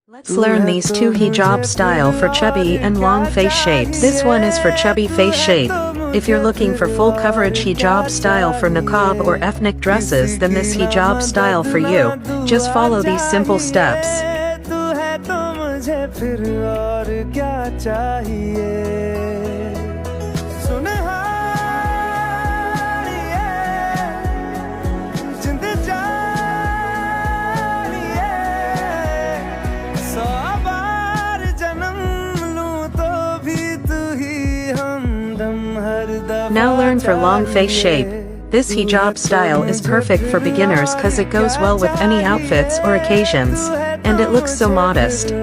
Let's learn these two hijab style for chubby and long face shapes. This one is for chubby face shape. If you're looking for full coverage hijab style for niqab or ethnic dresses, then this hijab style for you. Just follow these simple steps. Now learn for long face shape. This hijab style is perfect for beginners cause it goes well with any outfits or occasions, and it looks so modest.